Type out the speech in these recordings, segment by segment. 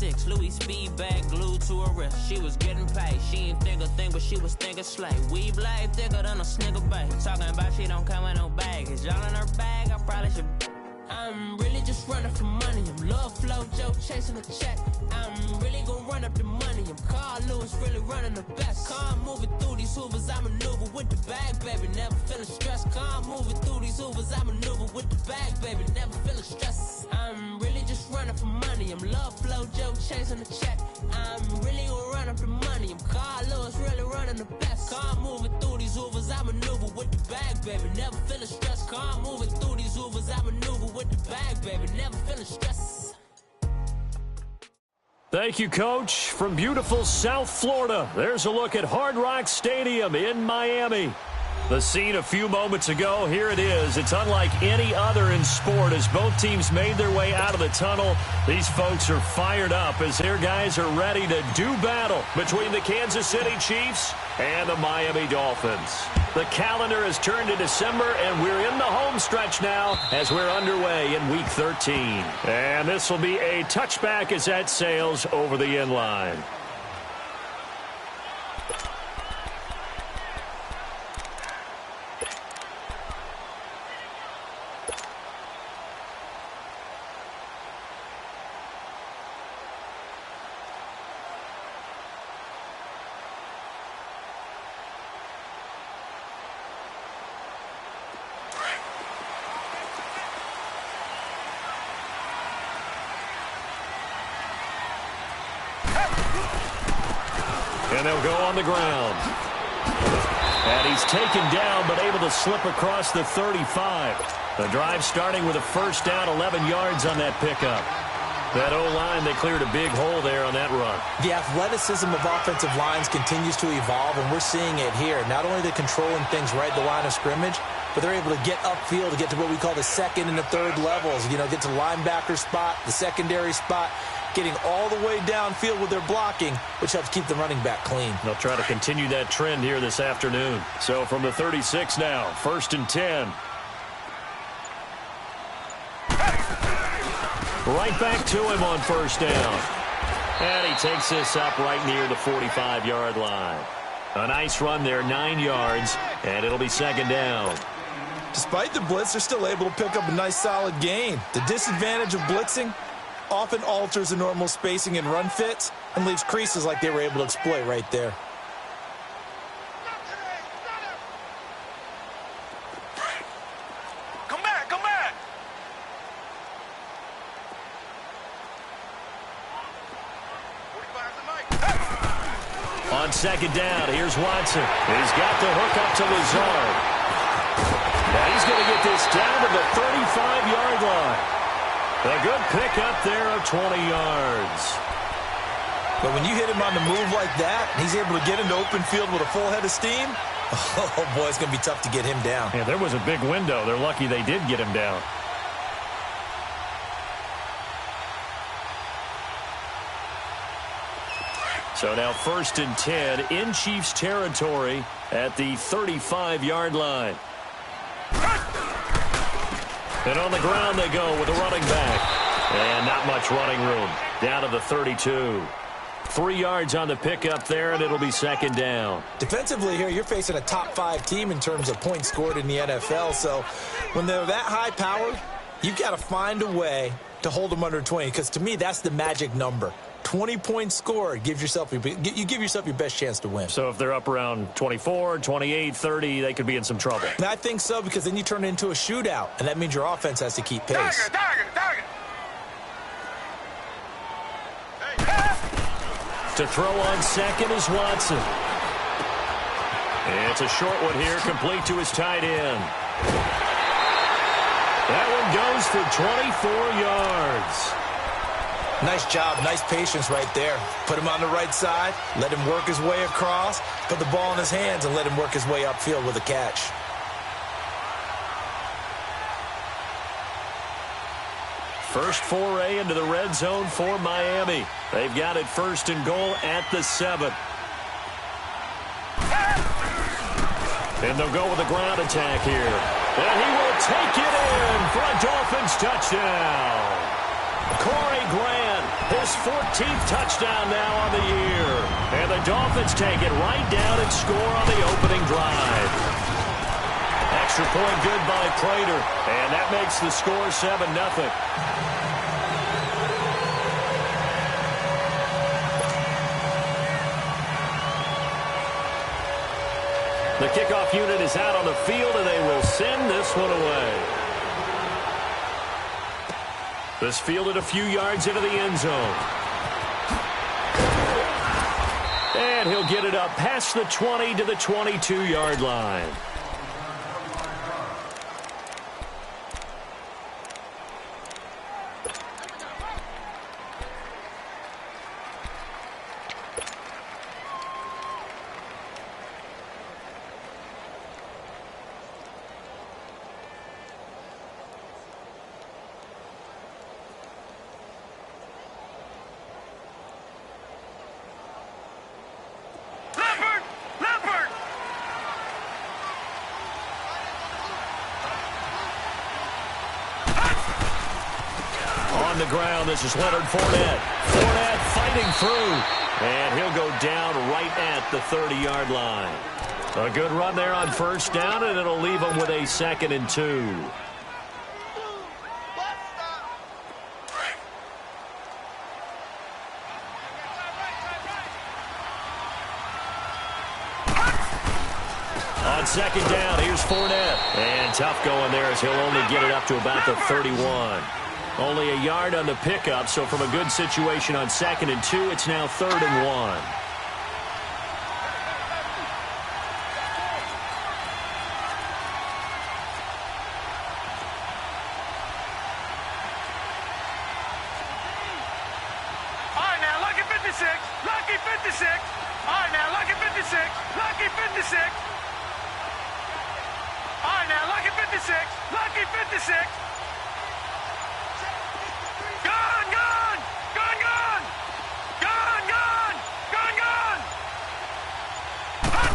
36, Louis speed bag glued to her wrist. She was getting paid, she ain't think a thing, but she was thinking slay. We blade thicker than a snicker bag. Talking about she don't come with no baggage. Y'all in her bag, I probably should. I'm really just running for money. I'm love flow, Joe chasing a check. I'm really gonna run up the money. I'm Carl Lewis, really running the best. Car moving through these hoovers, I maneuver with the bag, baby. Never feeling stressed. Car moving through these hoovers, I maneuver with the bag, baby. Never feeling stressed. I'm really just running for money. I'm love flow, Joe chasing a check. I'm really gonna run up the money. I'm Carl Lewis, really running the best. Car moving through these hoovers, I maneuver with the bag, baby. Never feeling stressed. Car moving through these hoovers, I maneuver with the bag, baby. Never feeling stressed. Thank you, Coach. From beautiful South Florida, there's a look at Hard Rock Stadium in Miami. The scene a few moments ago, here it is. It's unlike any other in sport as both teams made their way out of the tunnel. These folks are fired up as their guys are ready to do battle between the Kansas City Chiefs and the Miami Dolphins. The calendar has turned to December, and we're in the home stretch now as we're underway in Week 13. And this will be a touchback as that sails over the end line. And they'll go on the ground. And he's taken down, but able to slip across the 35. The drive starting with a first down, 11 yards on that pickup. That O-line, they cleared a big hole there on that run. The athleticism of offensive lines continues to evolve, and we're seeing it here. Not only are they controlling things right at the line of scrimmage, but they're able to get upfield to get to what we call the second and the third levels. You know, get to the linebacker spot, the secondary spot, getting all the way downfield with their blocking, which helps keep the running back clean. They'll try to continue that trend here this afternoon. So from the 36 now, 1st and 10. Right back to him on first down. And he takes this up right near the 45-yard line. A nice run there, 9 yards, and it'll be second down. Despite the blitz, they're still able to pick up a nice solid gain. The disadvantage of blitzing often alters the normal spacing and run fits and leaves creases like they were able to exploit right there. Come back. On second down, here's Watson. He's got the hook up to Lazard. Now he's going to get this down to the 35-yard line. A good pickup there of 20 yards. But when you hit him on the move like that, he's able to get into open field with a full head of steam, oh, boy, it's going to be tough to get him down. Yeah, there was a big window. They're lucky they did get him down. So now 1st and 10 in Chiefs territory at the 35-yard line. And on the ground they go with a running back. And not much running room. Down to the 32. 3 yards on the pickup there, and it'll be second down. Defensively here, you're facing a top-5 team in terms of points scored in the NFL. So when they're that high-powered, you've got to find a way to hold them under 20. Because to me, that's the magic number. 20 points scored, you give yourself your best chance to win. So if they're up around 24, 28, 30, they could be in some trouble. And I think so, because then you turn it into a shootout, and that means your offense has to keep pace. Target. To throw on second is Watson. It's a short one here, complete to his tight end. That one goes for 24 yards. Nice job, nice patience right there. Put him on the right side, let him work his way across, put the ball in his hands, and let him work his way upfield with a catch. First foray into the red zone for Miami. They've got it 1st and goal at the 7. And they'll go with a ground attack here. And he will take it in for a Dolphins touchdown. Corey Grant His 14th touchdown now on the year. And the Dolphins take it right down and score on the opening drive. Extra point good by Prater. And that makes the score 7-0. The kickoff unit is out on the field, and they will send this one away. This fielded a few yards into the end zone. And he'll get it up past the 20 to the 22-yard line. On the ground, this is Leonard Fournette. Fournette fighting through. And he'll go down right at the 30-yard line. A good run there on first down, and it'll leave him with a 2nd and 2. On second down, here's Fournette. And tough going there as he'll only get it up to about the 31. Only a yard on the pickup, so from a good situation on 2nd and 2, it's now 3rd and 1. All right, now, lucky 56. Lucky 56. All right, now, lucky 56. Lucky 56. All right, now, lucky 56. Lucky 56. Gone, gone. Gone, gone. Gone, gone. Gone, gone.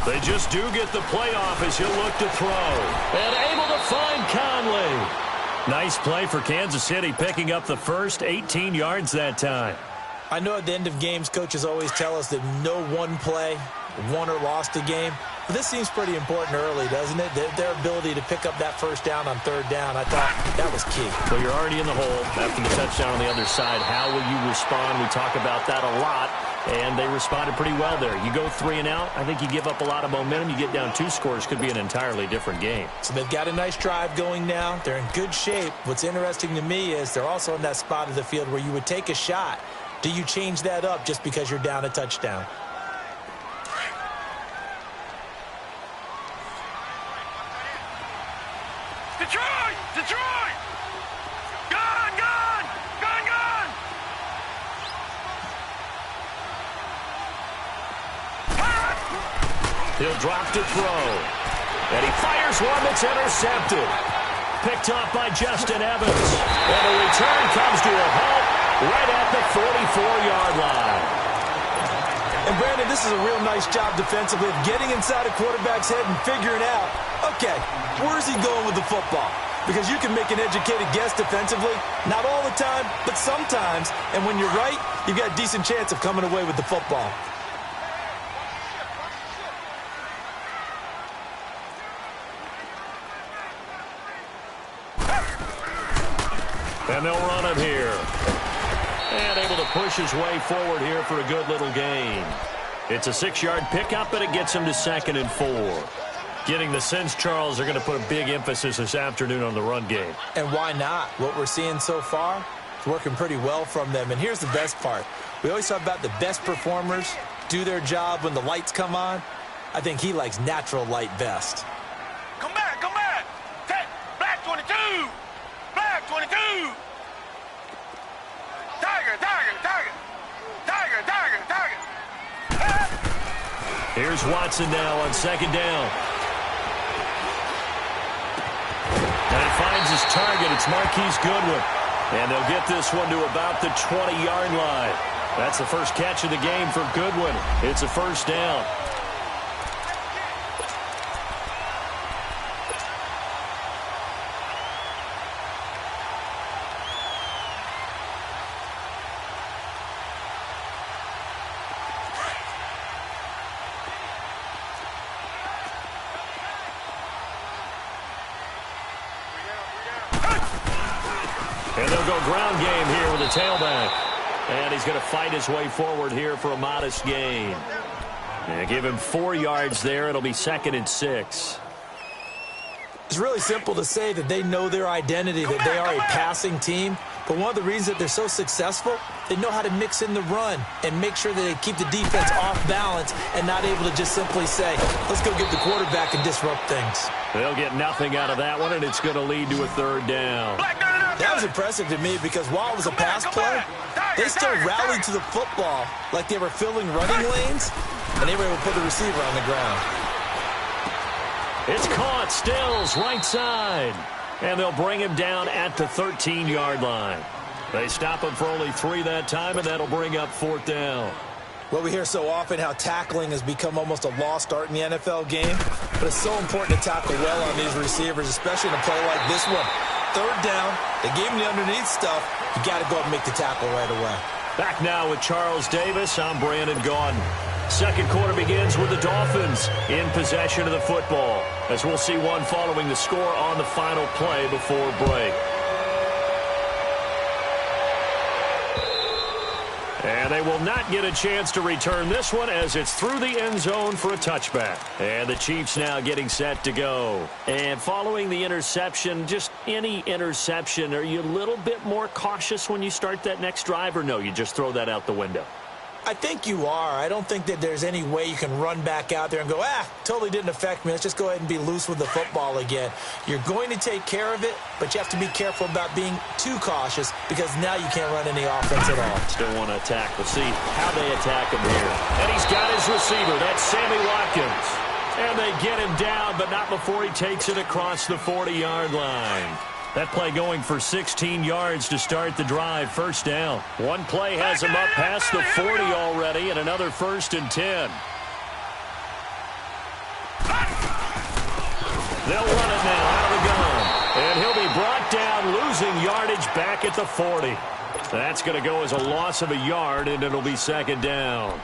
They just do get the playoff as he'll look to throw. And able to find Conley. Nice play for Kansas City, picking up the first 18 yards that time. I know at the end of games, coaches always tell us that no one play won or lost a game. But this seems pretty important early, doesn't it? Their ability to pick up that first down on 3rd down, I thought that was key. So you're already in the hole after the touchdown on the other side. How will you respond? We talk about that a lot, and they responded pretty well there. You go 3 and out, I think you give up a lot of momentum. You get down 2 scores, could be an entirely different game. So they've got a nice drive going now. They're in good shape. What's interesting to me is they're also in that spot of the field where you would take a shot. Do you change that up just because you're down a touchdown? Detroit! Detroit! Gone, gone! Gone, gone! He'll drop to throw. And he fires one that's intercepted. Picked off by Justin Evans. And the return comes to a halt right at the 44-yard line. And Brandon, this is a real nice job defensively of getting inside a quarterback's head and figuring out, okay, where's he going with the football? Because you can make an educated guess defensively, not all the time, but sometimes. And when you're right, you've got a decent chance of coming away with the football. And they'll run him here. And able to push his way forward here for a good little gain. It's a 6-yard pickup, but it gets him to 2nd and 4. Getting the sense, Charles, they're going to put a big emphasis this afternoon on the run game. And why not? What we're seeing so far is working pretty well from them. And here's the best part. We always talk about the best performers do their job when the lights come on. I think he likes natural light best. Come back, come back! Take black 22! Black 22! Tiger, tiger, tiger! Tiger, tiger, tiger! Here's Watson now on 2nd down. And he finds his target. It's Marquise Goodwin. And they'll get this one to about the 20-yard line. That's the first catch of the game for Goodwin. It's a 1st down. And they'll go ground game here with the tailback. And he's going to fight his way forward here for a modest gain. And give him 4 yards there. It'll be 2nd and 6. It's really simple to say that they know their identity, that they are a passing team. But one of the reasons that they're so successful, they know how to mix in the run and make sure that they keep the defense off balance and not able to just simply say, let's go get the quarterback and disrupt things. They'll get nothing out of that one, and it's going to lead to a 3rd down. That was impressive to me because while it was a pass play, they still rallied to the football like they were filling running lanes, and they were able to put the receiver on the ground. It's caught. Stills right side. And they'll bring him down at the 13-yard line. They stop him for only 3 that time, and that'll bring up 4th down. Well, we hear so often how tackling has become almost a lost art in the NFL game, but it's so important to tackle well on these receivers, especially in a play like this one. 3rd down, they gave him the underneath stuff. You got to go up and make the tackle right away. Back now with Charles Davis. I'm Brandon Gaudin. Second quarter begins with the Dolphins in possession of the football, as we'll see one following the score on the final play before break. And they will not get a chance to return this one as it's through the end zone for a touchback. And the Chiefs now getting set to go. And following the interception, just any interception, are you a little bit more cautious when you start that next drive, or no, you just throw that out the window? I think you are. I don't think that there's any way you can run back out there and go, totally didn't affect me. Let's just go ahead and be loose with the football again. You're going to take care of it, but you have to be careful about being too cautious because now you can't run any offense at all. Still want to attack. We'll see how they attack him here. And he's got his receiver. That's Sammy Watkins. And they get him down, but not before he takes it across the 40-yard line. That play going for 16 yards to start the drive. 1st down. One play has him up past the 40 already, and another 1st and 10. They'll run it now out of the gun. And he'll be brought down, losing yardage back at the 40. That's going to go as a loss of a yard, and it'll be 2nd down.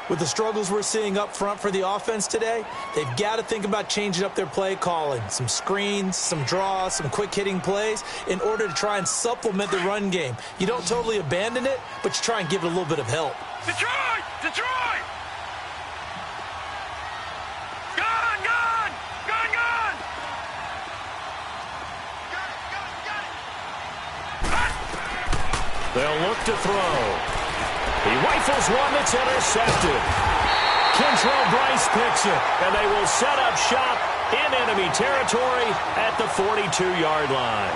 With the struggles we're seeing up front for the offense today, they've got to think about changing up their play calling. Some screens, some draws, some quick-hitting plays in order to try and supplement the run game. You don't totally abandon it, but you try and give it a little bit of help. Detroit! Detroit! Gun! Gun! Gun! Gun! They'll look to throw. He rifles one that's intercepted. Kentrell Bryce picks it, and they will set up shop in enemy territory at the 42-yard line.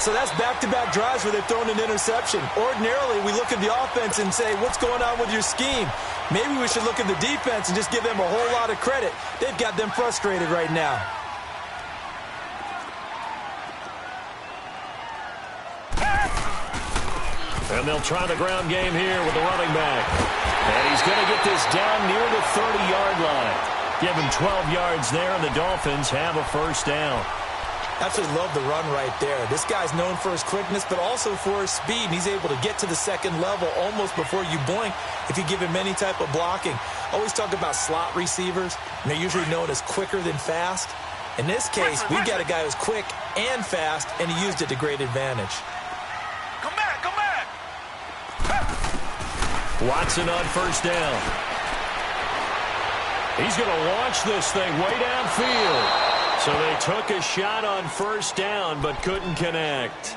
So that's back-to-back drives where they've thrown an interception. Ordinarily, we look at the offense and say, what's going on with your scheme? Maybe we should look at the defense and just give them a whole lot of credit. They've got them frustrated right now. And they'll try the ground game here with the running back. And he's going to get this down near the 30-yard line. Give him 12 yards there, and the Dolphins have a 1st down. Absolutely love the run right there. This guy's known for his quickness, but also for his speed. And he's able to get to the 2nd level almost before you blink if you give him any type of blocking. Always talk about slot receivers. And they're usually known as quicker than fast. In this case, we've got a guy who's quick and fast, and he used it to great advantage. Come back! Come back! Watson on 1st down. He's going to launch this thing way downfield. So they took a shot on 1st down, but couldn't connect.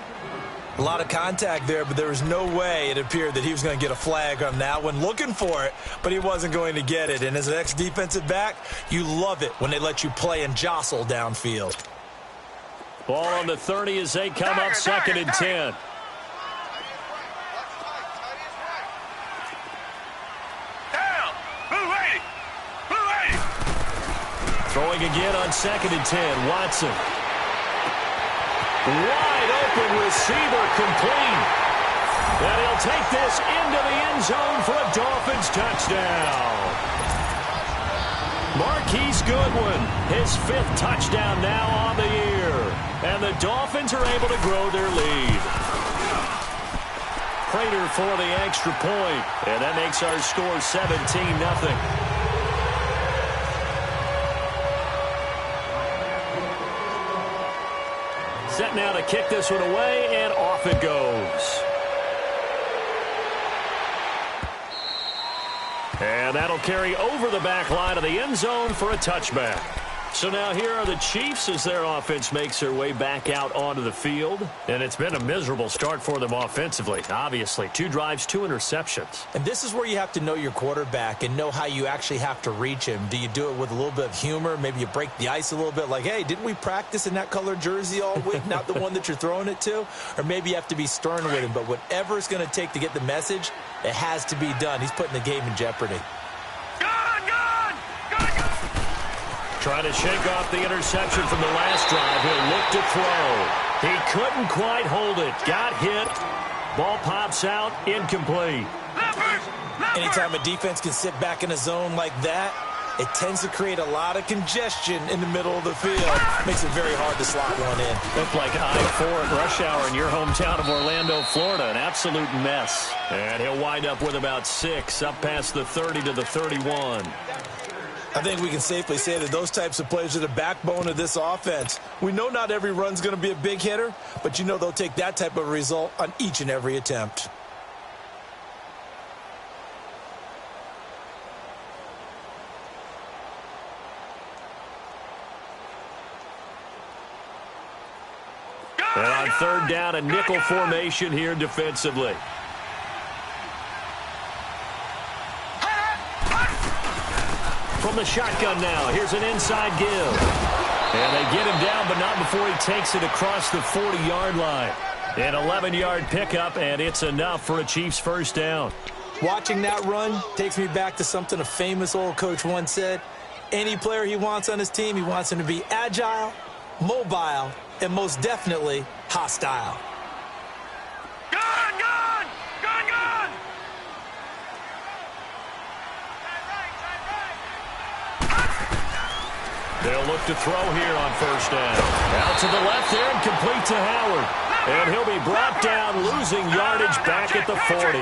A lot of contact there, but there was no way it appeared that he was going to get a flag on that one. Looking for it, but he wasn't going to get it. And as an ex-defensive back, you love it when they let you play and jostle downfield. Ball on the 30 as they come up 2nd and 10. Throwing again on 2nd and 10. Watson. Wide open receiver complete. And he'll take this into the end zone for a Dolphins touchdown. Marquise Goodwin, his 5th touchdown now on the year. And the Dolphins are able to grow their lead. Prater for the extra point. And that makes our score 17-0. Set now to kick this one away, and off it goes. And that'll carry over the back line of the end zone for a touchback. So now here are the Chiefs as their offense makes their way back out onto the field. And it's been a miserable start for them offensively. Obviously, 2 drives, 2 interceptions. And this is where you have to know your quarterback and know how you actually have to reach him. Do you do it with a little bit of humor? Maybe you break the ice a little bit like, hey, didn't we practice in that color jersey all week? Not the one that you're throwing it to? Or maybe you have to be stern with him. But whatever it's going to take to get the message, it has to be done. He's putting the game in jeopardy. Trying to shake off the interception from the last drive. He'll look to throw. He couldn't quite hold it. Got hit. Ball pops out. Incomplete. Anytime a defense can sit back in a zone like that, it tends to create a lot of congestion in the middle of the field. Makes it very hard to slot one in. Looked like I-4 at rush hour in your hometown of Orlando, Florida. An absolute mess. And he'll wind up with about 6 up past the 30 to the 31. I think we can safely say that those types of plays are the backbone of this offense. We know not every run's going to be a big hitter, but you know they'll take that type of result on each and every attempt. And on third down, a nickel formation here defensively. From the shotgun now, here's an inside give. And they get him down, but not before he takes it across the 40-yard line. An 11-yard pickup, and it's enough for a Chiefs first down. Watching that run takes me back to something a famous old coach once said. Any player he wants on his team, he wants him to be agile, mobile, and most definitely hostile. They'll look to throw here on first down. Out to the left there and complete to Howard. And he'll be brought down, losing yardage back at the 40.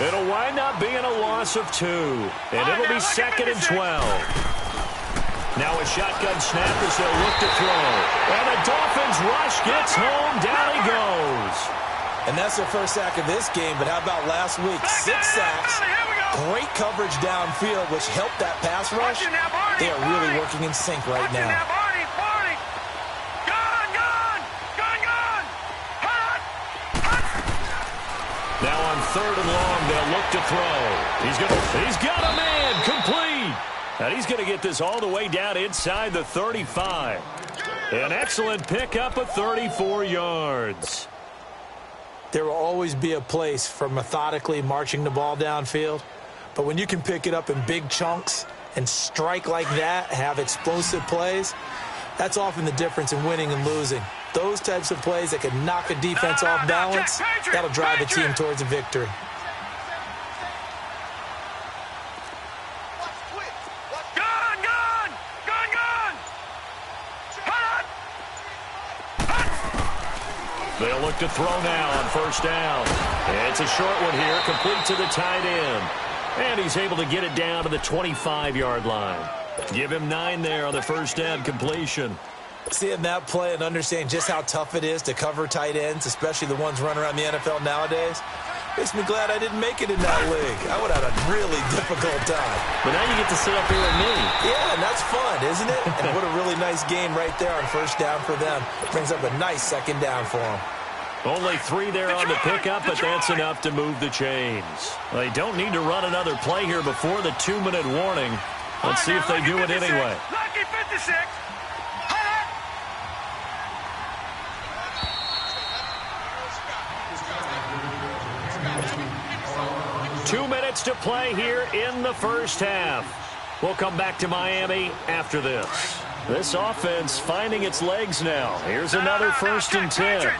It'll wind up being a loss of 2. And it'll be 2nd and 12. Now a shotgun snap as they'll look to throw. And the Dolphins rush gets home. Down he goes. And that's their first sack of this game, but how about last week? 6 sacks, great coverage downfield, which helped that pass rush. They are really working in sync right now. Now on third and long, they'll look to throw. He's got a man, complete. And he's going to get this all the way down inside the 35. An excellent pickup of 34 yards. There will always be a place for methodically marching the ball downfield. But when you can pick it up in big chunks and strike like that, have explosive plays, that's often the difference in winning and losing. Those types of plays that can knock a defense off balance, that'll drive a team towards a victory. They'll look to throw now on first down. It's a short one here, complete to the tight end. And he's able to get it down to the 25-yard line. Give him 9 there on the first down completion. Seeing that play and understanding just how tough it is to cover tight ends, especially the ones running around the NFL nowadays, makes me glad I didn't make it in that league. I would have had a really difficult time. But now you get to sit up here with me. Yeah, and that's fun, isn't it? And what a really nice game right there on first down for them. Brings up a nice second down for them. Only 3 there on the pickup, but that's enough to move the chains. They don't need to run another play here before the 2-minute warning. Let's see if they do it anyway. Lucky 56. 2 minutes to play here in the first half. We'll come back to Miami after this. This offense finding its legs now. Here's another 1st and 10.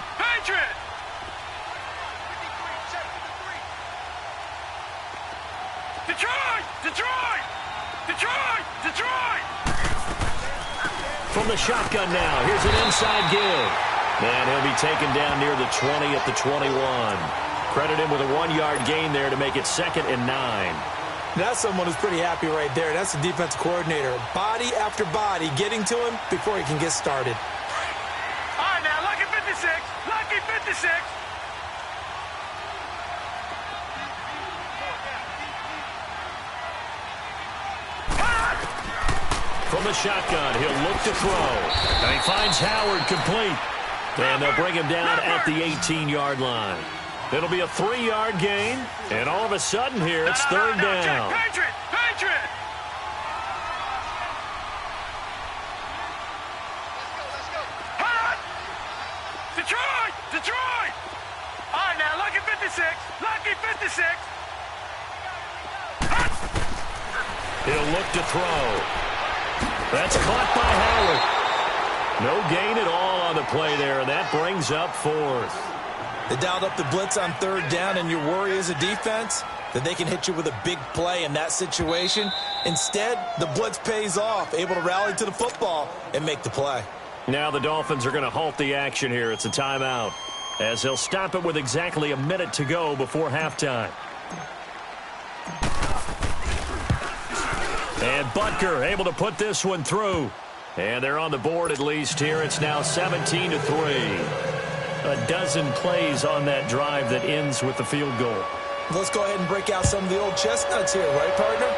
From the shotgun now, here's an inside give. And he'll be taken down near the 20 at the 21. Credit him with a 1-yard gain there to make it 2nd and 9. That's someone who's pretty happy right there. That's the defensive coordinator. Body after body getting to him before he can get started. All right, now look at 56. Lucky 56. From the shotgun, he'll look to throw. And he finds Howard complete. And they'll bring him down at the 18-yard line. It'll be a 3-yard gain. And all of a sudden here, it's third down. Patriot! Patriot! Let's go. Hot! Detroit! Detroit! All right, now, lucky 56. Lucky 56. Hot! He'll look to throw. That's caught by Howard. No gain at all on the play there, and that brings up fourth. They dialed up the blitz on third down, and your worry as a defense that they can hit you with a big play in that situation. Instead, the blitz pays off, able to rally to the football and make the play. Now the Dolphins are going to halt the action here. It's a timeout, as they'll stop it with exactly a minute to go before halftime. And Butker able to put this one through. And they're on the board at least here. It's now 17-3. A dozen plays on that drive that ends with the field goal. Let's go ahead and break out some of the old chestnuts here, right, partner?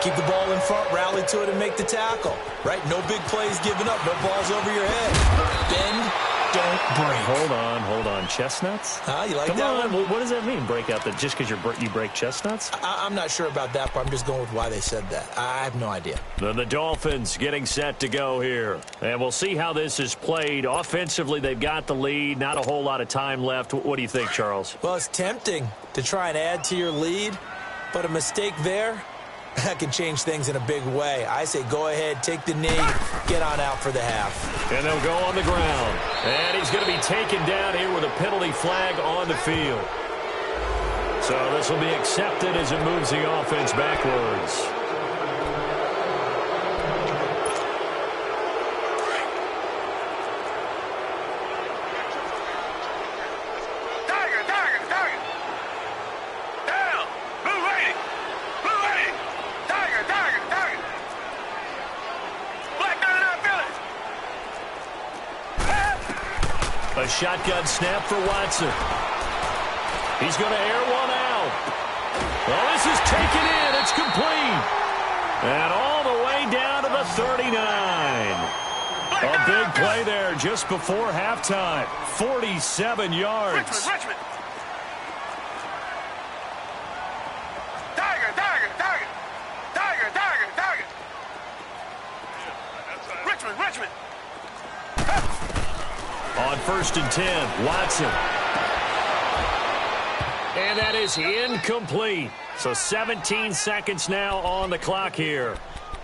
Keep the ball in front, rally to it, and make the tackle, right? No big plays given up, no balls over your head. Bend, don't break. Hold on. Chestnuts? You like Come that on. one? What does that mean, break out? That just because you break chestnuts? I'm not sure about that, but I'm just going with why they said that. I have no idea. Then the Dolphins getting set to go here. And we'll see how this is played. Offensively, they've got the lead. Not a whole lot of time left. What do you think, Charles? Well, it's tempting to try and add to your lead, but a mistake there, that can change things in a big way. I say go ahead, take the knee, get on out for the half. And they'll go on the ground. And he's going to be taken down here with a penalty flag on the field. So this will be accepted as it moves the offense backwards. A shotgun snap for Watson. He's going to air one out. Well, this is taken in. It's complete. And all the way down to the 39. A big play there just before halftime. 47 yards. Richmond. Tiger. Richmond. On 1st and 10, Watson. And that is incomplete. So 17 seconds now on the clock here.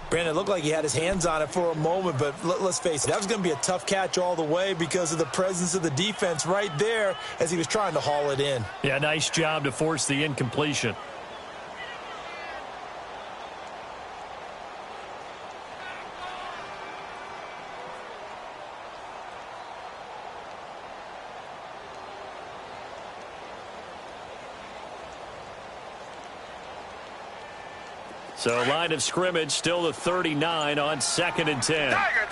Brandon, it looked like he had his hands on it for a moment, but let's face it, that was going to be a tough catch all the way because of the presence of the defense right there as he was trying to haul it in. Yeah, nice job to force the incompletion. So line of scrimmage still the 39 on 2nd and 10. Tiger.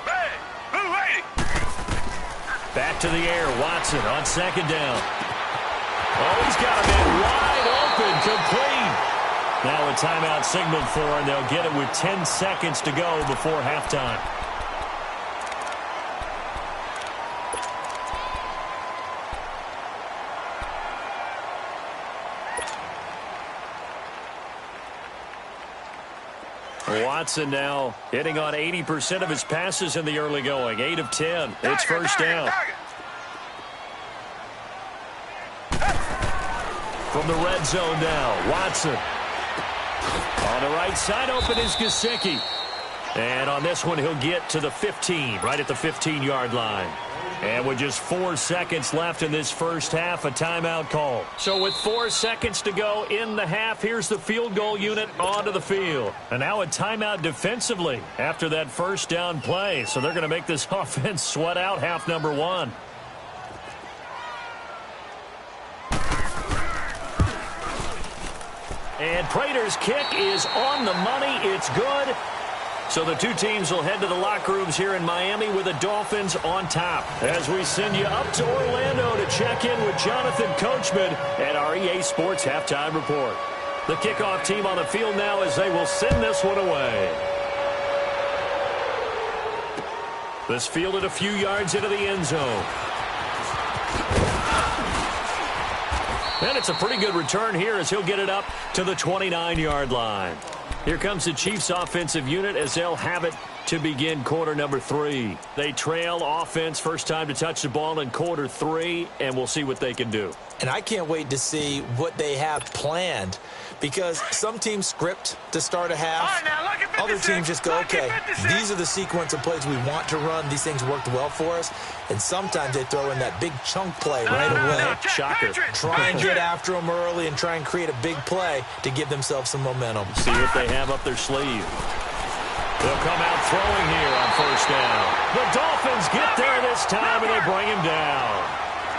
Hey, who waiting? Back to the air, Watson on 2nd down. Oh, he's got him in wide open, complete. Now a timeout signaled for, and they'll get it with 10 seconds to go before halftime. Watson now hitting on 80% of his passes in the early going. 8 of 10. It's first down. From the red zone now, Watson. On the right side, open is Gesicki. And on this one, he'll get to the 15, right at the 15-yard line. And with just 4 seconds left in this first half, a timeout call. So with 4 seconds to go in the half, here's the field goal unit onto the field. And now a timeout defensively after that first down play. So they're going to make this offense sweat out half number 1. And Prater's kick is on the money. It's good. So the two teams will head to the locker rooms here in Miami with the Dolphins on top. As we send you up to Orlando to check in with Jonathan Coachman at our EA Sports Halftime Report. The kickoff team on the field now as they will send this one away. This fielded a few yards into the end zone. And it's a pretty good return here as he'll get it up to the 29-yard line. Here comes the Chiefs offensive unit as they'll have it to begin quarter number 3. They trail offense first time to touch the ball in quarter 3, and we'll see what they can do. And I can't wait to see what they have planned, because some teams script to start a half. Other teams just go, okay, these are the sequence of plays we want to run. These things worked well for us. And sometimes they throw in that big chunk play right away. Shocker. Try and get after them early and try and create a big play to give themselves some momentum. See what they have up their sleeve. They'll come out throwing here on first down. The Dolphins get there this time, and they bring him down.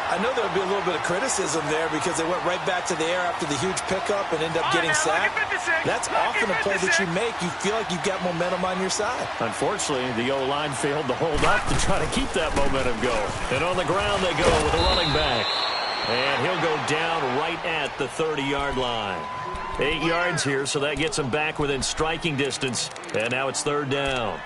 I know there'll be a little bit of criticism there because they went right back to the air after the huge pickup and end up getting sacked. That's often a play that you make. You feel like you've got momentum on your side. Unfortunately, the O-line failed to hold up to try to keep that momentum going. And on the ground they go with a running back. And he'll go down right at the 30-yard line. 8 yards here, so that gets him back within striking distance. And now it's third down.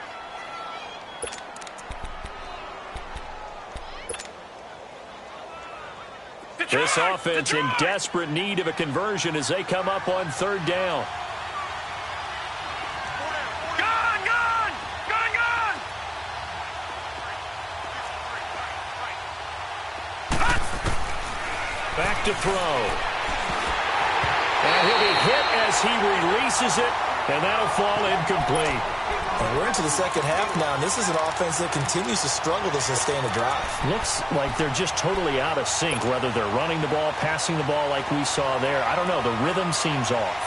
This offense in desperate need of a conversion as they come up on third down. Gone! Back to throw. And he'll be hit as he releases it, and that'll fall incomplete. And we're into the second half now, and this is an offense that continues to struggle to sustain a drive. Looks like they're just totally out of sync, whether they're running the ball, passing the ball like we saw there. I don't know. The rhythm seems off.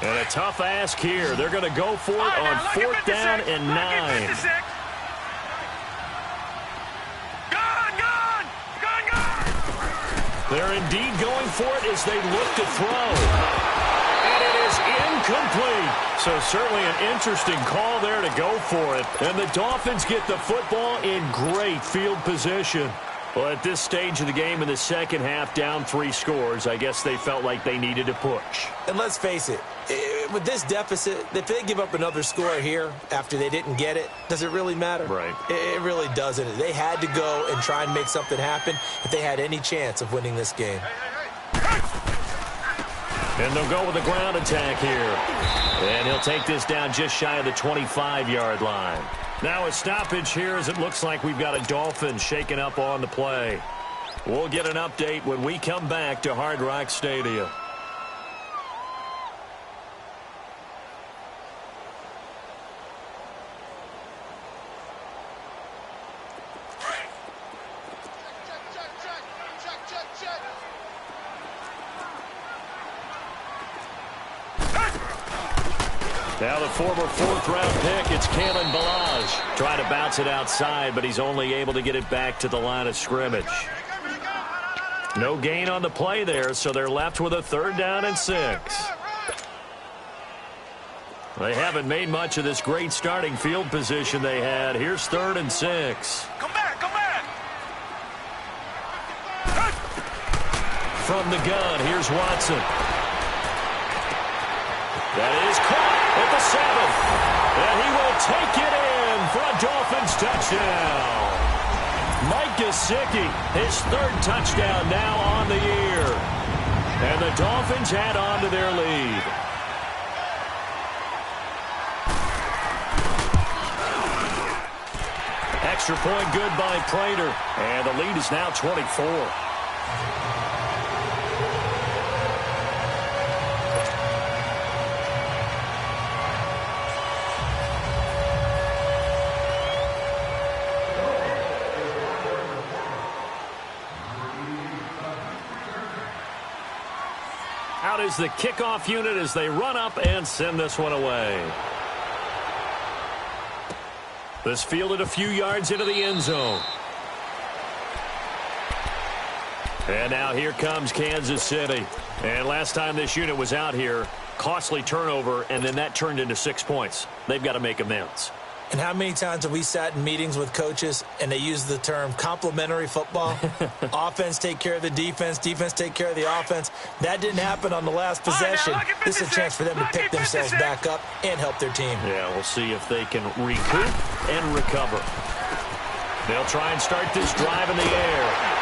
And a tough ask here. They're going to go for it on fourth down and 9. They're indeed going for it as they look to throw. And it is incomplete. So certainly an interesting call there to go for it. And the Dolphins get the football in great field position. Well, at this stage of the game in the second half, down 3 scores, I guess they felt like they needed to push. And let's face it, with this deficit, if they give up another score here after they didn't get it, does it really matter? Right. It really doesn't. They had to go and try and make something happen if they had any chance of winning this game. And they'll go with the ground attack here. And he'll take this down just shy of the 25-yard line. Now a stoppage here as it looks like we've got a Dolphins shaking up on the play. We'll get an update when we come back to Hard Rock Stadium. Now the former 4th-round pick, it's Kalen Balaj. Trying to bounce it outside, but he's only able to get it back to the line of scrimmage. No gain on the play there, so they're left with a 3rd down and 6. They haven't made much of this great starting field position they had. Here's 3rd and 6. Come back! From the gun, here's Watson. That is caught at the 7. And he will take it in for a Dolphins touchdown. Mike Gesicki, his 3rd touchdown now on the year. And the Dolphins add on to their lead. Extra point good by Prater. And the lead is now 24. Out is the kickoff unit as they run up and send this one away. This fielded a few yards into the end zone. And now here comes Kansas City. And last time this unit was out here, costly turnover, and then that turned into 6 points. They've got to make amends. And how many times have we sat in meetings with coaches and they use the term complementary football? Offense take care of the defense, defense take care of the offense. That didn't happen on the last possession. This is a chance for them to pick themselves back up and help their team. Yeah, we'll see if they can recoup and recover. They'll try and start this drive in the air.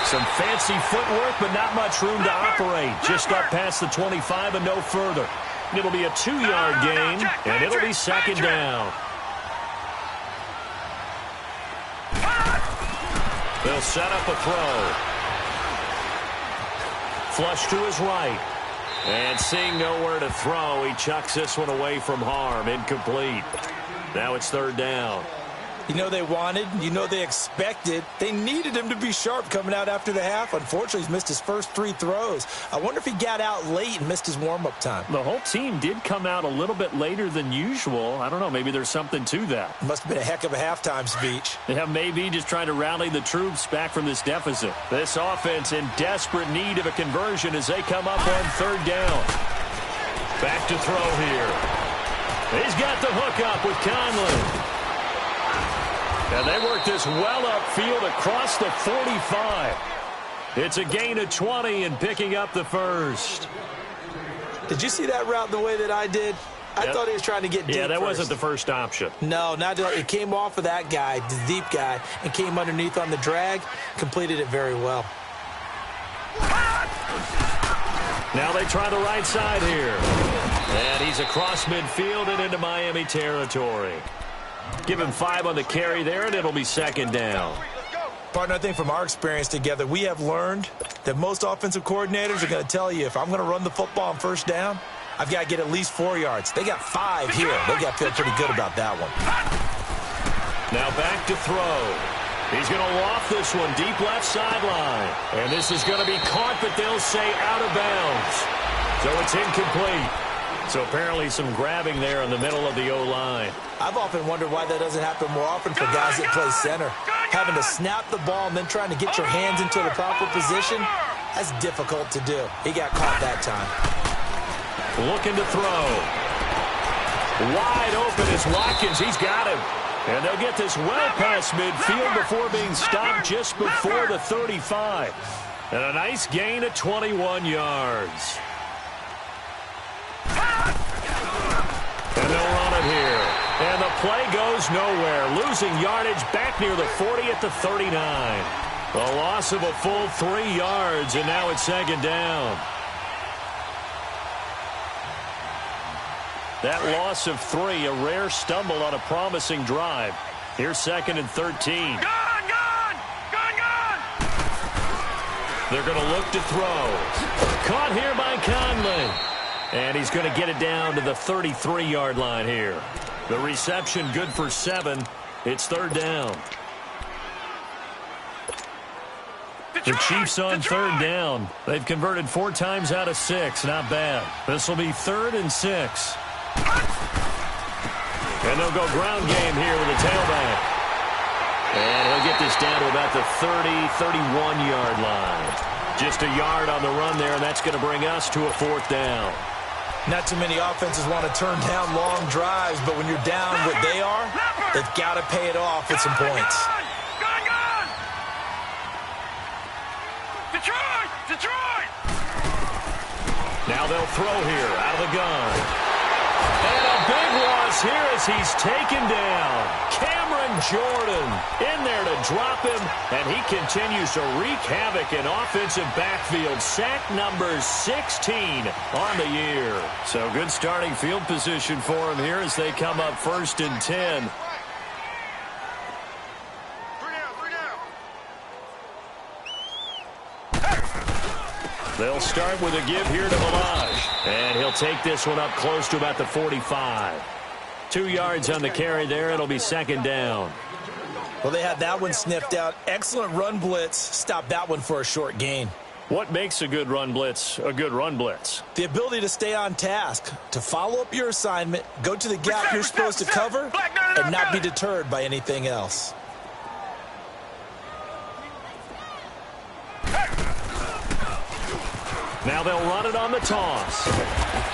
Some fancy footwork, but not much room to operate. Just up past the 25 and no further. It'll be a 2-yard gain, and it'll be second down. They'll set up a throw. Flush to his right. And seeing nowhere to throw, he chucks this one away from harm. Incomplete. Now it's third down. You know they wanted, you know they expected. They needed him to be sharp coming out after the half. Unfortunately, he's missed his first 3 throws. I wonder if he got out late and missed his warm-up time. The whole team did come out a little bit later than usual. I don't know, maybe there's something to that. Must have been a heck of a halftime speech. Yeah, maybe just trying to rally the troops back from this deficit. This offense in desperate need of a conversion as they come up on third down. Back to throw here. He's got the hook up with Conley. And they work this well upfield across the 45. It's a gain of 20 and picking up the first. Did you see that route the way that I did? I thought he was trying to get deep. Yeah, that wasn't the first option. No, not it came off of that guy, the deep guy, and came underneath on the drag. Completed it very well. Now they try the right side here. And he's across midfield and into Miami territory. Give him 5 on the carry there, and it'll be second down. Partner, I think from our experience together, we have learned that most offensive coordinators are going to tell you, if I'm going to run the football on first down, I've got to get at least 4 yards. They got 5 here. They got to feel pretty good about that one. Now back to throw. He's going to loft this one deep left sideline. And this is going to be caught, but they'll say out of bounds. So it's incomplete. So apparently some grabbing there in the middle of the O-line. I've often wondered why that doesn't happen more often for guys that play center. Having to snap the ball and then trying to get your hands into the proper position, that's difficult to do. He got caught that time. Looking to throw. Wide open is Watkins. He's got him. And they'll get this well past midfield before being stopped just before the 35. And a nice gain of 21 yards. And they'll run it here. And the play goes nowhere. Losing yardage back near the 40 at the 39. A loss of a full 3 yards, and now it's second down. That loss of 3, a rare stumble on a promising drive. Here's second and 13. Gone! They're going to look to throw. Caught here by Conley. And he's going to get it down to the 33-yard line here. The reception good for 7. It's third down. The Chiefs on third down. They've converted 4 times out of 6. Not bad. This will be 3rd and 6. And they'll go ground game here with the tailback. And he'll get this down to about the 30, 31-yard line. Just a yard on the run there, and that's going to bring us to a 4th down. Not too many offenses want to turn down long drives, but when you're down what they are, they've got to pay it off with some points. Gone! Detroit! Now they'll throw here out of the gun. And a big loss here as he's taken down. Cameron Jordan in there to drop him, and he continues to wreak havoc in offensive backfield. Sack number 16 on the year. So good starting field position for him here as they come up 1st and 10. They'll start with a give here to Milage. And he'll take this one up close to about the 45. 2 yards on the carry there. It'll be second down. Well, they had that one sniffed out. Excellent run blitz. Stopped that one for a short gain. What makes a good run blitz a good run blitz? The ability to stay on task, to follow up your assignment, go to the gap you're supposed to cover, and not be deterred by anything else. Now they'll run it on the toss.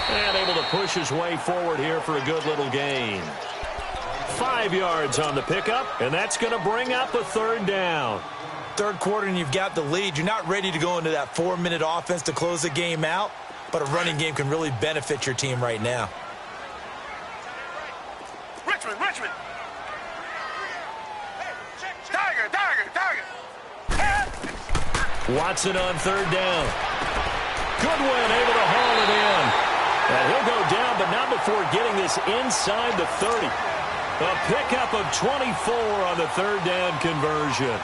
And able to push his way forward here for a good little gain. 5 yards on the pickup, and that's going to bring up a third down. Third quarter and you've got the lead. You're not ready to go into that 4-minute offense to close the game out, but a running game can really benefit your team right now. Richmond. Tiger. Watson on third down. Goodwin able to haul it in. And he'll go down, but not before getting this inside the 30. A pickup of 24 on the third down conversion.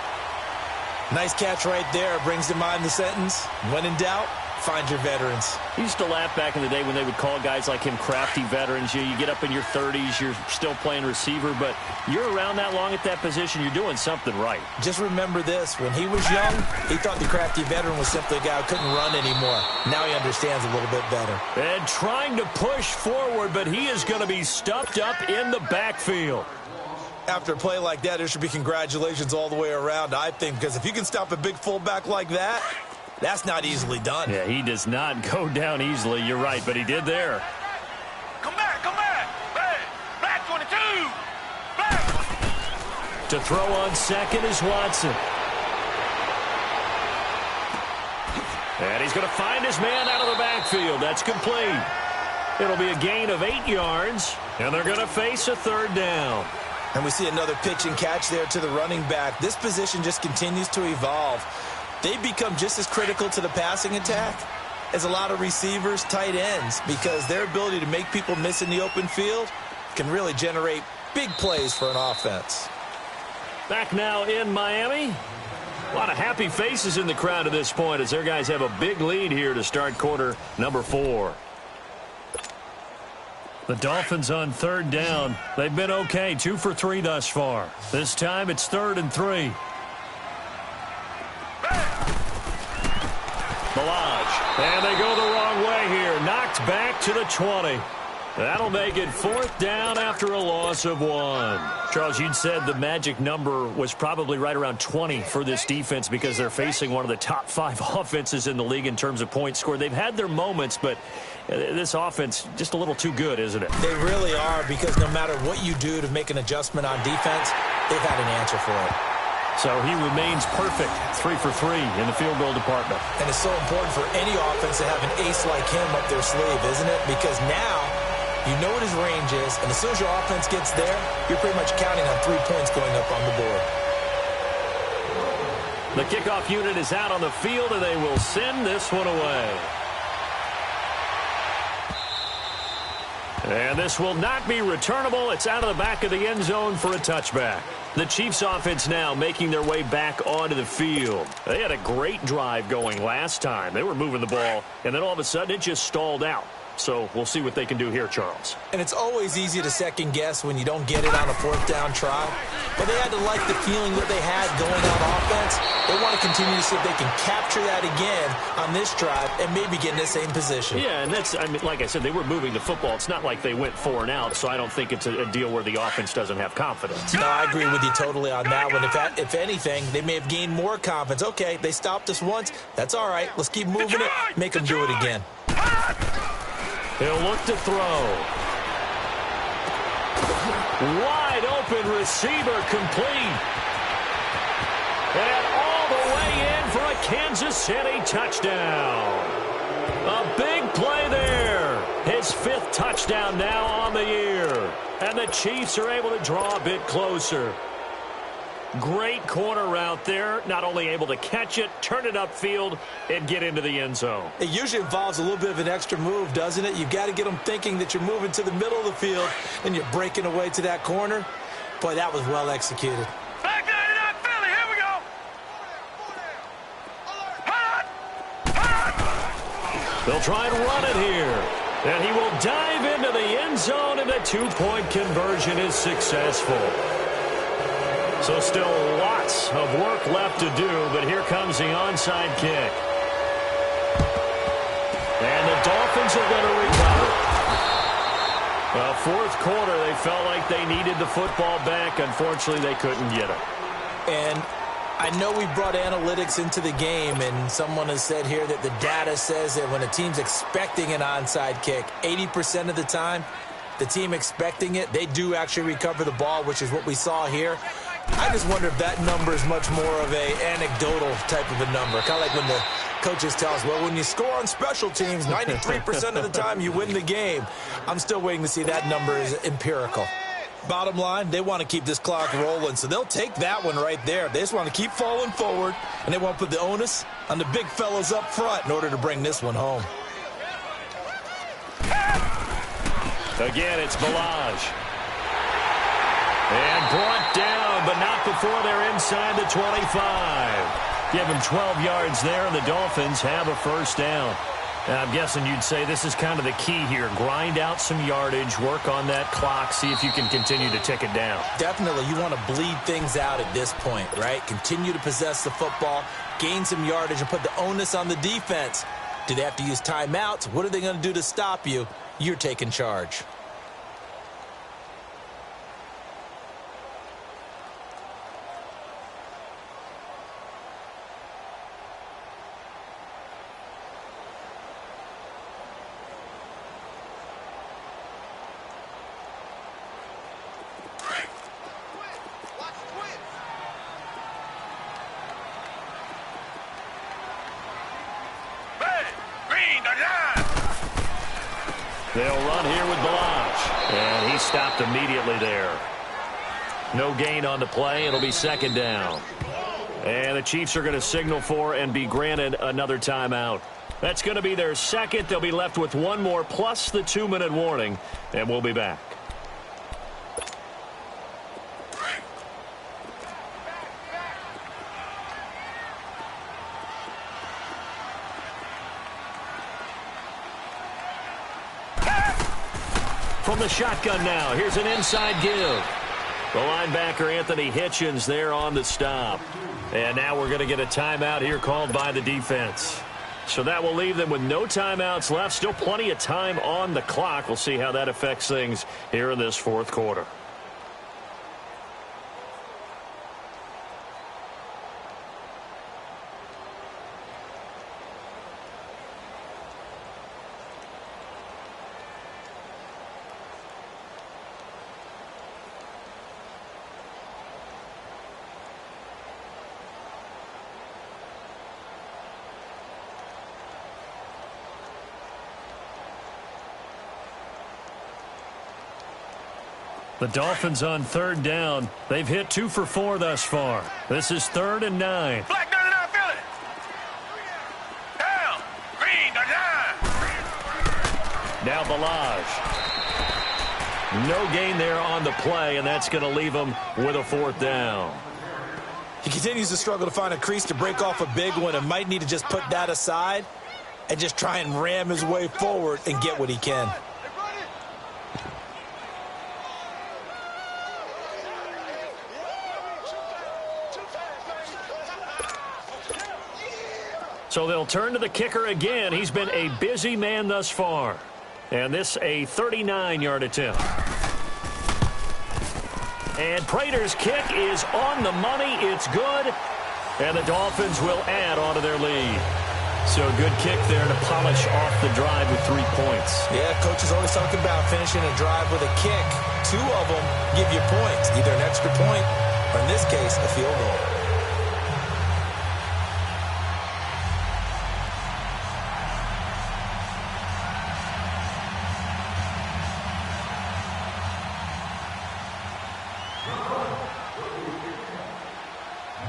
Nice catch right there. Brings to mind the sentence, when in doubt, find your veterans. I used to laugh back in the day when they would call guys like him crafty veterans. You get up in your 30s, you're still playing receiver, but you're around that long at that position, you're doing something right. Just remember this. When he was young, he thought the crafty veteran was simply a guy who couldn't run anymore. Now he understands a little bit better. And trying to push forward, but he is going to be stuffed up in the backfield. After a play like that, there should be congratulations all the way around, I think, because if you can stop a big fullback like that, that's not easily done. Yeah, he does not go down easily. You're right, but he did there. Come back. Hey, black 22. Black. To throw on second is Watson. And he's going to find his man out of the backfield. That's complete. It'll be a gain of 8 yards, and they're going to face a third down. And we see another pitch and catch there to the running back. This position just continues to evolve. They've become just as critical to the passing attack as a lot of receivers, tight ends, because their ability to make people miss in the open field can really generate big plays for an offense. Back now in Miami. A lot of happy faces in the crowd at this point as their guys have a big lead here to start quarter number 4. The Dolphins on third down. They've been okay, 2 for 3 thus far. This time it's 3rd and 3. Milage. And they go the wrong way here. Knocked back to the 20. That'll make it 4th down after a loss of 1. Charles, you'd said the magic number was probably right around 20 for this defense because they're facing one of the top 5 offenses in the league in terms of points scored. They've had their moments, but this offense just a little too good, isn't it? They really are, because no matter what you do to make an adjustment on defense, they've had an answer for it. So he remains perfect, 3 for 3 in the field goal department. And it's so important for any offense to have an ace like him up their sleeve, isn't it? Because now you know what his range is, and as soon as your offense gets there, you're pretty much counting on 3 points going up on the board. The kickoff unit is out on the field, and they will send this one away. And this will not be returnable. It's out of the back of the end zone for a touchback. The Chiefs offense now making their way back onto the field. They had a great drive going last time. They were moving the ball, and then all of a sudden it just stalled out. So we'll see what they can do here, Charles. And it's always easy to second guess when you don't get it on a 4th down try. But they had to like the feeling that they had going on offense. They want to continue to see if they can capture that again on this drive and maybe get in the same position. Yeah, and that's, I mean, like I said, they were moving the football. It's not like they went 4 and out, so I don't think it's a deal where the offense doesn't have confidence. No, I agree with you totally on that one. If anything, they may have gained more confidence. Okay, they stopped us once. That's all right. Let's keep moving it. Make them do it again. He'll look to throw. Wide open receiver complete. And all the way in for a Kansas City touchdown. A big play there. His 5th touchdown now on the year. And the Chiefs are able to draw a bit closer. Great corner route there. Not only able to catch it, turn it upfield, and get into the end zone. It usually involves a little bit of an extra move, doesn't it? You've got to get them thinking that you're moving to the middle of the field and you're breaking away to that corner. Boy, that was well executed. Back 99 Philly, here we go. They'll try and run it here. And he will dive into the end zone, and the 2-point conversion is successful. So still lots of work left to do, but here comes the onside kick. And the Dolphins are going to recover. Well, 4th quarter, they felt like they needed the football back. Unfortunately, they couldn't get it. And I know we brought analytics into the game, and someone has said here that the data says that when a team's expecting an onside kick, 80% of the time, the team expecting it, they do actually recover the ball, which is what we saw here. I just wonder if that number is much more of a anecdotal type of a number, kind of like when the coaches tell us, well, when you score on special teams, 93% of the time you win the game. I'm still waiting to see that number is empirical. Bottom line, they want to keep this clock rolling, so they'll take that one right there. They just want to keep falling forward, and they want to put the onus on the big fellas up front in order to bring this one home. Again, it's Balaj. And brought down, but not before they're inside the 25. Give him 12 yards there, and the Dolphins have a first down. And I'm guessing you'd say this is kind of the key here. Grind out some yardage, work on that clock, see if you can continue to tick it down. Definitely. You want to bleed things out at this point, right? Continue to possess the football, gain some yardage, and put the onus on the defense. Do they have to use timeouts? What are they going to do to stop you? You're taking charge. They'll run here with Balaj. And he stopped immediately there. No gain on the play. It'll be second down. And the Chiefs are going to signal for and be granted another timeout. That's going to be their second. They'll be left with one more plus the 2-minute warning. And we'll be back. From the shotgun now, here's an inside give. The linebacker, Anthony Hitchens, there on the stop. And now we're going to get a timeout here called by the defense. So that will leave them with no timeouts left. Still plenty of time on the clock. We'll see how that affects things here in this fourth quarter. The Dolphins on third down. They've hit 2 for 4 thus far. This is 3rd and 9. Black 99 Philly. Down. Green 99. Now Balaj. No gain there on the play, and that's going to leave them with a 4th down. He continues to struggle to find a crease to break off a big one and might need to just put that aside and just try and ram his way forward and get what he can. So they'll turn to the kicker again. He's been a busy man thus far. And this a 39-yard attempt. And Prater's kick is on the money. It's good. And the Dolphins will add on to their lead. So a good kick there to polish off the drive with 3 points. Yeah, coaches always talk about finishing a drive with a kick. 2 of them give you points, either an extra point or, in this case, a field goal.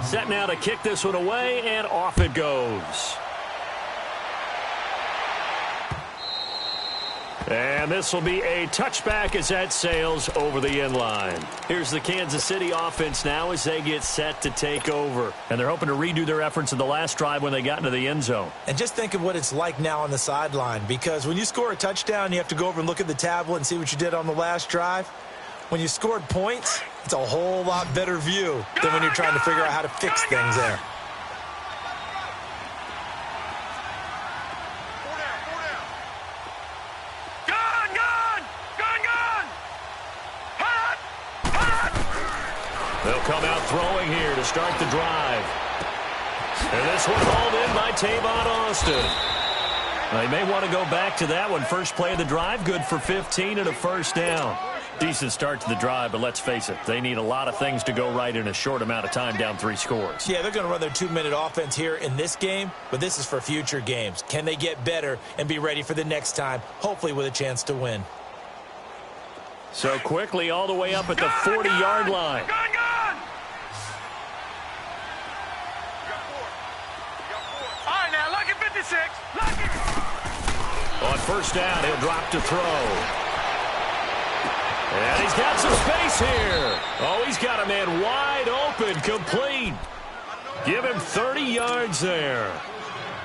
Set now to kick this one away, and off it goes. And this will be a touchback as that sails over the end line. Here's the Kansas City offense now as they get set to take over. And they're hoping to redo their efforts in the last drive when they got into the end zone. And just think of what it's like now on the sideline, because when you score a touchdown, you have to go over and look at the tablet and see what you did on the last drive. When you scored points, it's a whole lot better view than when you're trying to figure out how to fix things there. They'll come out throwing here to start the drive. And this one hauled in by Tavon Austin. They may want to go back to that one. First play of the drive, good for 15 and a first down. Decent start to the drive, but let's face it, they need a lot of things to go right in a short amount of time, down 3 scores. Yeah, they're going to run their 2-minute offense here in this game, but this is for future games. Can they get better and be ready for the next time, hopefully with a chance to win? So quickly all the way up at the 40-yard line. Gun! All right, now, lucky 56. Lucky. On first down, he'll drop to throw. And he's got some space here. Oh, he's got a man wide open, complete. Give him 30 yards there.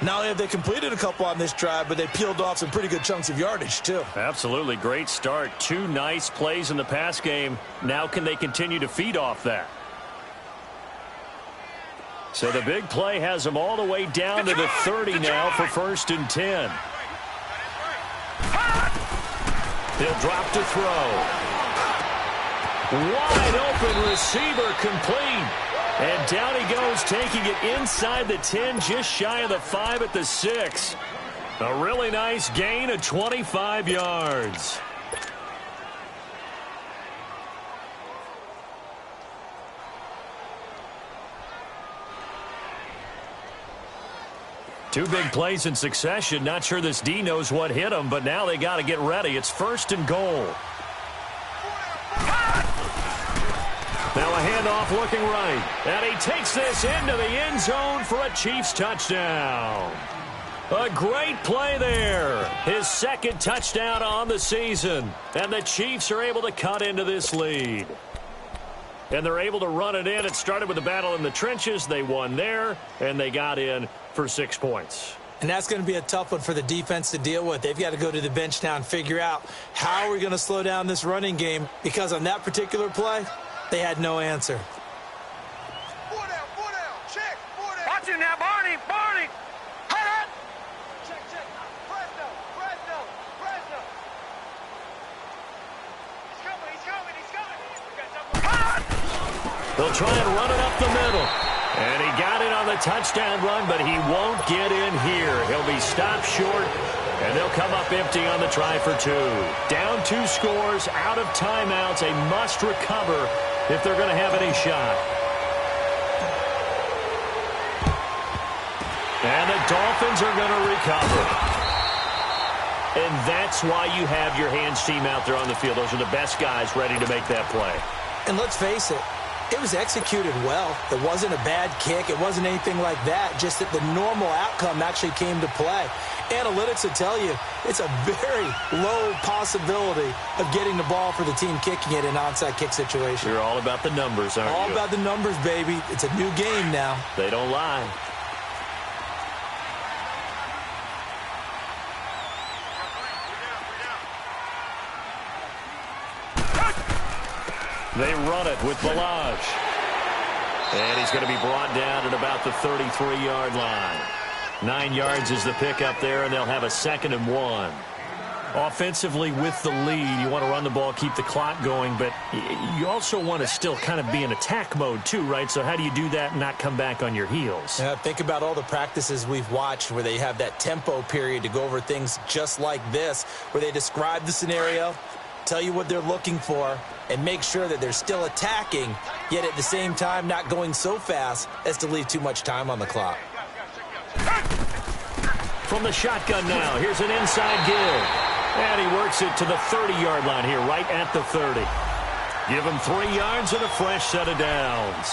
Not only have they completed a couple on this drive, but they peeled off some pretty good chunks of yardage, too. Absolutely great start. 2 nice plays in the pass game. Now can they continue to feed off that? So the big play has them all the way down to the 30 now for 1st and 10. He'll drop to throw. Wide open receiver, complete. And down he goes, taking it inside the 10, just shy of the 5 at the 6. A really nice gain of 25 yards. Two big plays in succession. Not sure this D knows what hit him, but now they got to get ready. It's 1st and goal. Now a handoff looking right. And he takes this into the end zone for a Chiefs touchdown. A great play there. His 2nd touchdown on the season. And the Chiefs are able to cut into this lead. And they're able to run it in. It started with a battle in the trenches. They won there, and they got in for 6 points. And that's going to be a tough one for the defense to deal with. They've got to go to the bench now and figure out how are we going to slow down this running game, because on that particular play, they had no answer. 4 down, check, 4 down. Watch it now, Barney. Hot. Check. Fresno. He's coming. Hot. They'll try and run it up the middle. And he got it on the touchdown run, but he won't get in here. He'll be stopped short, and they'll come up empty on the try for 2. Down 2 scores, out of timeouts, a must recover if they're going to have any shot. And the Dolphins are going to recover. And that's why you have your hands team out there on the field. Those are the best guys ready to make that play. And let's face it, it was executed well. It wasn't a bad kick. It wasn't anything like that. Just that the normal outcome actually came to play. Analytics will tell you it's a very low possibility of getting the ball for the team kicking it in an onside kick situation. You're all about the numbers, aren't you? All about the numbers, baby. It's a new game now. They don't lie. They run it with Balaj. And he's going to be brought down at about the 33-yard line. 9 yards is the pickup there, and they'll have a 2nd and 1. Offensively with the lead, you want to run the ball, keep the clock going, but you also want to still kind of be in attack mode too, right? So how do you do that and not come back on your heels? Yeah, think about all the practices we've watched where they have that tempo period to go over things just like this, where they describe the scenario, tell you what they're looking for, and make sure that they're still attacking, yet at the same time not going so fast as to leave too much time on the clock. From the shotgun now, here's an inside give. And he works it to the 30-yard line here, right at the 30. Give him 3 yards and a fresh set of downs.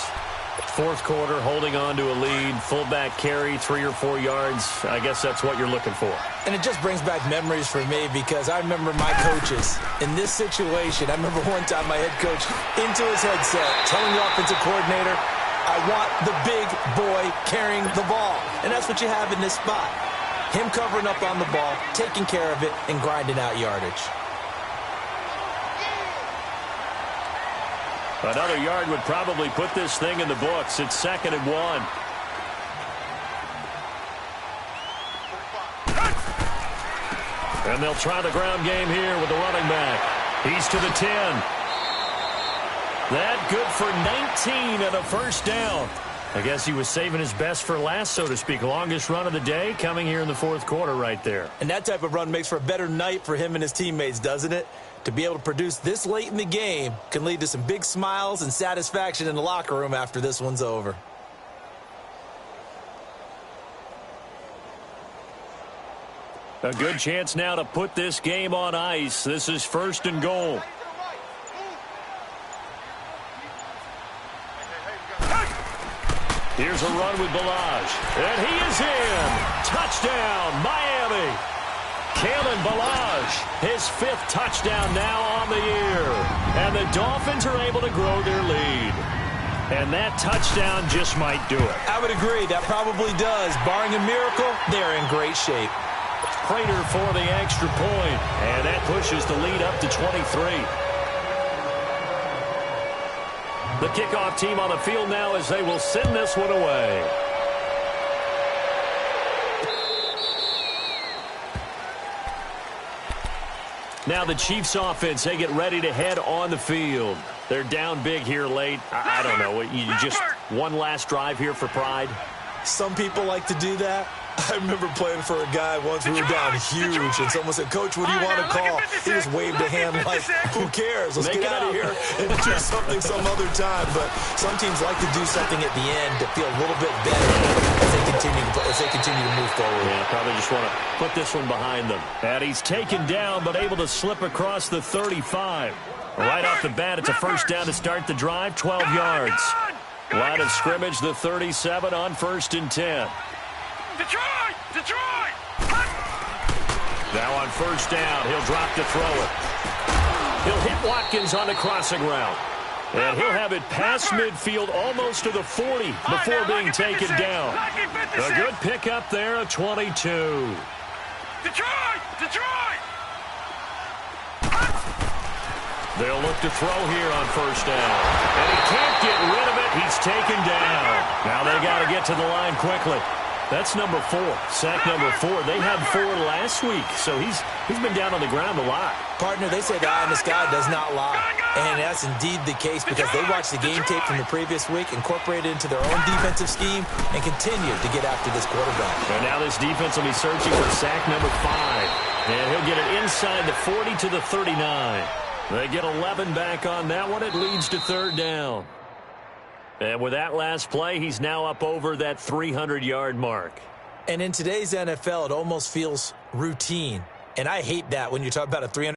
4th quarter, holding on to a lead. Fullback carry, 3 or 4 yards. I guess that's what you're looking for. And it just brings back memories for me, because I remember my coaches in this situation. I remember one time my head coach into his headset telling the offensive coordinator, I want the big boy carrying the ball. And that's what you have in this spot. Him covering up on the ball, taking care of it, and grinding out yardage. Another yard would probably put this thing in the books. It's 2nd and 1. And they'll try the ground game here with the running back. He's to the 10. That good for 19 and a first down. I guess he was saving his best for last, so to speak. Longest run of the day coming here in the fourth quarter right there. And that type of run makes for a better night for him and his teammates, doesn't it? To be able to produce this late in the game can lead to some big smiles and satisfaction in the locker room after this one's over. A good chance now to put this game on ice. This is 1st and goal. Here's a run with Balaj. And he is in. Touchdown, Miami. Kalen Balaj, his 5th touchdown now on the year. And the Dolphins are able to grow their lead. And that touchdown just might do it. I would agree. That probably does. Barring a miracle, they're in great shape. Prater for the extra point. And that pushes the lead up to 23. The kickoff team on the field now as they will send this one away. Now the Chiefs offense, they get ready to head on the field. They're down big here late. I don't know. You just one last drive here for pride? Some people like to do that. I remember playing for a guy once. We were down huge, and someone said, "Coach, what do you want to call?" He just waved a hand like, "Who cares? Let's get out of here and do something some other time." But some teams like to do something at the end to feel a little bit better as they continue to move forward. Yeah, probably just want to put this one behind them. And he's taken down, but able to slip across the 35. Right off the bat, it's a first down to start the drive, 12 yards. Line of scrimmage, the 37 on 1st and 10. Detroit! Detroit! Now on 1st down, he'll drop to throw it. He'll hit Watkins on the crossing route. And he'll have it past midfield almost to the 40 before being taken down. A good pickup there, a 22. Detroit! Detroit! They'll look to throw here on 1st down. And he can't get rid of it. He's taken down. Now they got to get to the line quickly. That's number 4. Sack number 4. They had 4 last week, so he's been down on the ground a lot. Partner, they say the eye in the sky does not lie. And that's indeed the case because they watched the game tape from the previous week, incorporated it into their own defensive scheme, and continued to get after this quarterback. And now this defense will be searching for sack number 5. And he'll get it inside the 40 to the 39. They get 11 back on that one. It leads to 3rd down. And with that last play, he's now up over that 300-yard mark. And in today's NFL, it almost feels routine. And I hate that when you talk about a 300